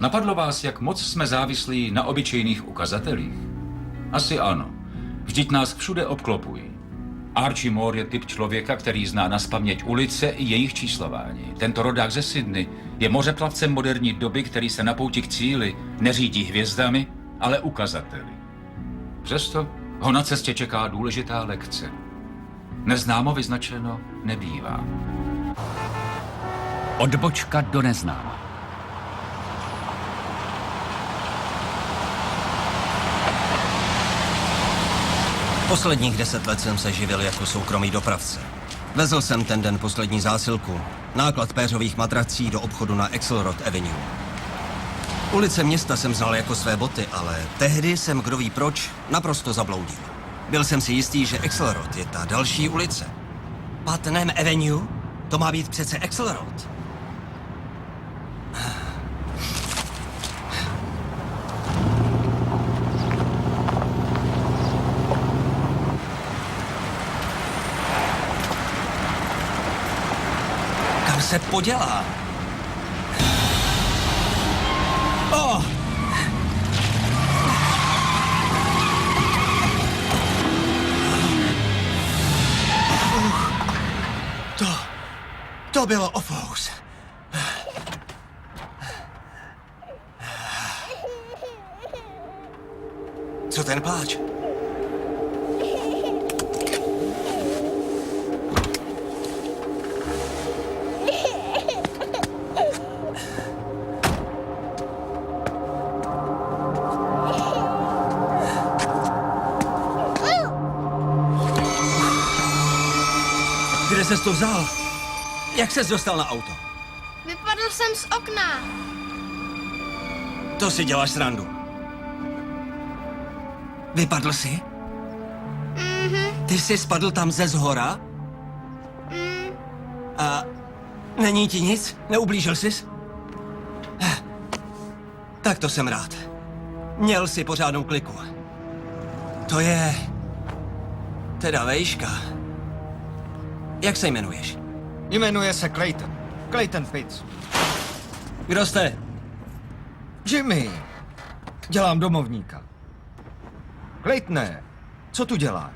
Napadlo vás, jak moc jsme závislí na obyčejných ukazatelích? Asi ano. Vždyť nás všude obklopují. Archie Moore je typ člověka, který zná nazpaměť ulice i jejich číslování. Tento rodák ze Sydney je mořeplavcem moderní doby, který se na pouti k cíli neřídí hvězdami, ale ukazateli. Přesto ho na cestě čeká důležitá lekce. Neznámo vyznačeno nebývá. Odbočka do neznáma. Posledních 10 let jsem se živil jako soukromý dopravce. Vezl jsem ten den poslední zásilku, náklad péřových matrací do obchodu na Axelrod Avenue. Ulice města jsem znal jako své boty, ale tehdy jsem, kdo ví proč, naprosto zabloudil. Byl jsem si jistý, že Axelrod je ta další ulice. Putnam Avenue? To má být přece Axelrod. Kam se podělá? Oh! To bylo ofous. Co ten pláč? Kde ses to vzal? Jak ses dostal na auto? Vypadl jsem z okna. To si děláš srandu. Vypadl jsi? Ty jsi spadl tam ze zhora? A není ti nic? Neublížil jsi? Tak to jsem rád. Měl jsi pořádnou kliku. To je... teda vejška. Jak se jmenuješ? Jmenuje se Clayton. Clayton Fitz. Kdo jste? Jimmy. Dělám domovníka. Claytone, co tu děláš?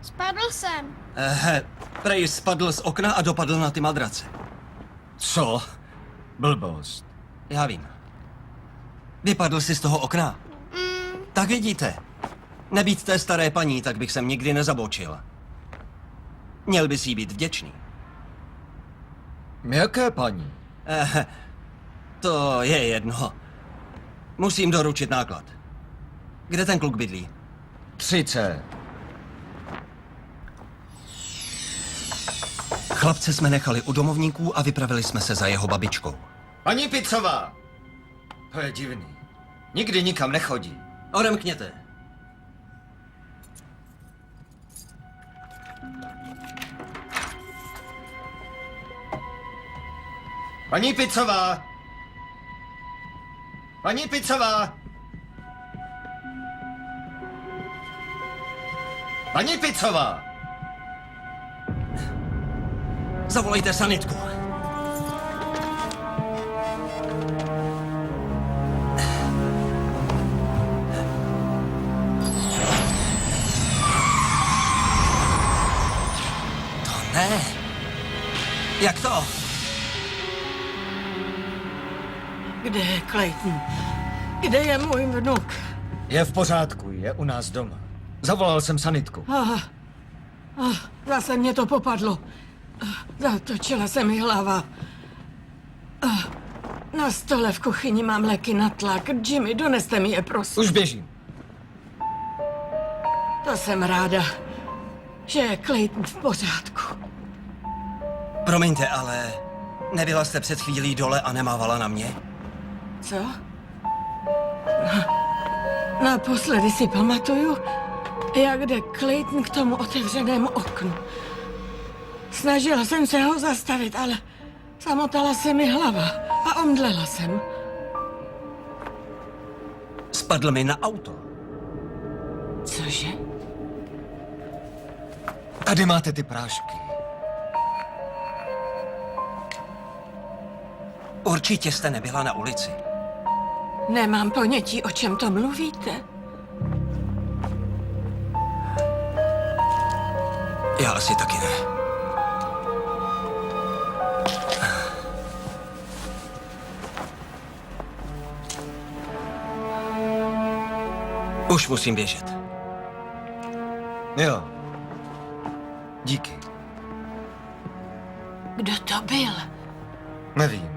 Spadl jsem. Prej spadl z okna a dopadl na ty madrace. Co? Blbost. Já vím. Vypadl jsi z toho okna? Tak vidíte. Nebýt té staré paní, tak bych sem nikdy nezabočil. Měl bys jí být vděčný. Jaké paní? To je jedno. Musím doručit náklad. Kde ten kluk bydlí? 30. Chlapce jsme nechali u domovníků a vypravili jsme se za jeho babičkou. Paní Pizzová! To je divný. Nikdy nikam nechodí. Odemkněte. Paní Pizzová! Paní Pizzová! Paní Pizzová! Zavolejte sanitku. To ne. Jak to? Kde je Clayton? Kde je můj vnuk? Je v pořádku, je u nás doma. Zavolal jsem sanitku. Zase mě to popadlo. Zatočila se mi hlava. Na stole v kuchyni mám léky na tlak. Jimmy, doneste mi je, prosím. Už běžím. To jsem ráda, že je Clayton v pořádku. Promiňte, ale nebyla jste před chvílí dole a nemávala na mě? Co? Naposledy si pamatuju, jak jde Clayton k tomu otevřenému oknu. Snažila jsem se ho zastavit, ale zamotala se mi hlava a omdlela jsem. Spadl mi na auto. Cože? Tady máte ty prášky. Určitě jste nebyla na ulici. Nemám ponětí, o čem to mluvíte. Já asi taky ne. Už musím běžet. Jo. Díky. Kdo to byl? Nevím.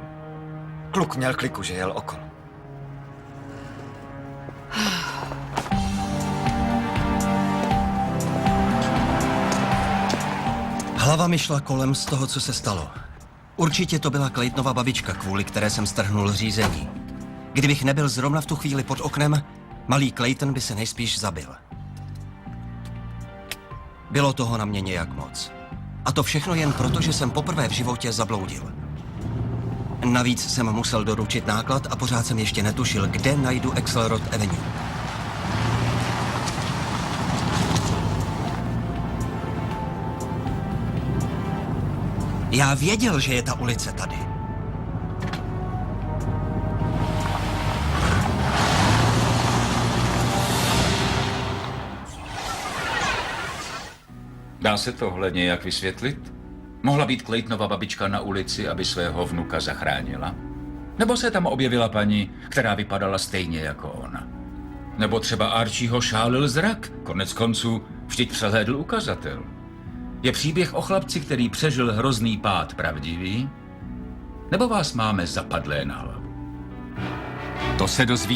Kluk měl kliku, že jel okolo. Hlava mi šla kolem z toho, co se stalo. Určitě to byla Claytonova babička, kvůli které jsem strhnul řízení. Kdybych nebyl zrovna v tu chvíli pod oknem, malý Clayton by se nejspíš zabil. Bylo toho na mě nějak moc. A to všechno jen proto, že jsem poprvé v životě zabloudil. Navíc jsem musel doručit náklad a pořád jsem ještě netušil, kde najdu Axelrod Avenue. Já věděl, že je ta ulice tady. Dá se tohle nějak vysvětlit? Mohla být Claytonova babička na ulici, aby svého vnuka zachránila? Nebo se tam objevila paní, která vypadala stejně jako ona? Nebo třeba Archieho šálil zrak? Konec konců vždyť přehlédl ukazatel. Je příběh o chlapci, který přežil hrozný pád, pravdivý? Nebo vás máme zapadlé na hlavu? To se dozvíme